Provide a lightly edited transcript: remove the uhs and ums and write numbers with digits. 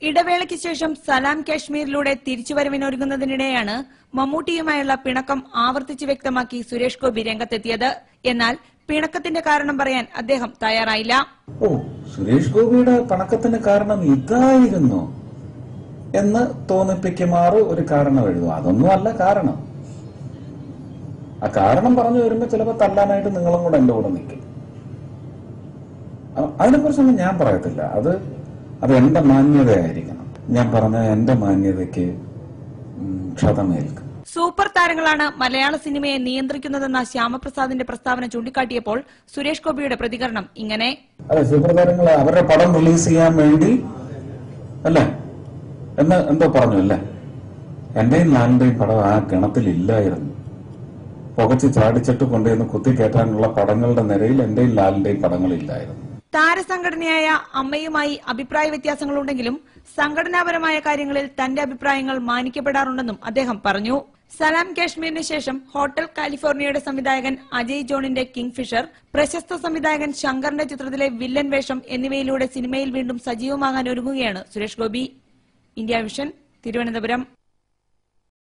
ഇടവേളയ്ക്ക് ശേഷം സലാം കാശ്മീരിലൂടെ തിരിച്ചുവരവിനൊരുങ്ങുന്നതിനിടെയാണ് മമ്മൂട്ടിയുമായുള്ള പിണക്കം ആവർത്തിച്ച് വ്യക്തമാക്കി സുരേഷ് ഗോപി രംഗത്തെത്തിയത്. എന്നാൽ പിണക്കത്തിന്റെ കാരണം പറയാൻ അദ്ദേഹം തയ്യാറായില്ല. സുരേഷ് ഗോപിയുടെ പിണക്കത്തിന് കാരണം ഇതായിരുന്നു എന്ന് തോന്നിപ്പിക്കുമാറ് ഒരു കാരണം എഴുതുക. അതൊന്നും അല്ല കാരണം. ആ കാരണം പറഞ്ഞു വരുമ്പോ ചിലപ്പോ തല്ലാനായിട്ട് നിങ്ങളും കൂടെ എന്റെ കൂടെ നിൽക്കും. അതിനെക്കുറിച്ചൊന്നും ഞാൻ പറയത്തില്ല. അത് എന്റെ മാന്യതയായിരിക്കണം. ഞാൻ പറഞ്ഞ എന്റെ മാന്യതയ്ക്ക് ക്ഷതമേൽക്കും. സൂപ്പർ താരങ്ങളാണ് മലയാള സിനിമയെ നിയന്ത്രിക്കുന്നതെന്ന ശ്യാമപ്രസാദിന്റെ പ്രസ്താവന ചൂണ്ടിക്കാട്ടിയപ്പോൾ സുരേഷ് ഗോപിയുടെ പ്രതികരണം ഇങ്ങനെ: അതെ, സൂപ്പർ താരങ്ങൾ അവരുടെ പടം റിലീസ് ചെയ്യാൻ വേണ്ടി അല്ലേ എന്ന് എന്തോ പറഞ്ഞു അല്ലേ. എന്റെയും ലാലിന്റെയും പടം ആ ഗണത്തിലില്ലായിരുന്നു. പുകച്ച് ചാടിച്ചിട്ട് കൊണ്ടുവന്ന് കുത്തിക്കയറ്റാനുള്ള പടങ്ങളുടെ നിരയിൽ എന്റെയും ലാലിന്റെയും പടങ്ങളില്ലായിരുന്നു. താരസംഘടനയായ അമ്മയുമായി അഭിപ്രായ വ്യത്യാസങ്ങളുണ്ടെങ്കിലും സംഘടനാപരമായ കാര്യങ്ങളിൽ തന്റെ അഭിപ്രായങ്ങൾ മാനിക്കപ്പെടാറുണ്ടെന്നും അദ്ദേഹം പറഞ്ഞു. സലാം കാശ്മീരിന് ശേഷം ഹോട്ടൽ കാലിഫോർണിയയുടെ സംവിധായകൻ അജയ് ജോണിന്റെ കിങ് ഫിഷർ, പ്രശസ്ത സംവിധായകൻ ശങ്കറിന്റെ ചിത്രത്തിലെ വില്ലൻ വേഷം എന്നിവയിലൂടെ സിനിമയിൽ വീണ്ടും സജീവമാകാൻ ഒരുങ്ങുകയാണ് സുരേഷ് ഗോപി. India Vision, Thiruvananthapuram.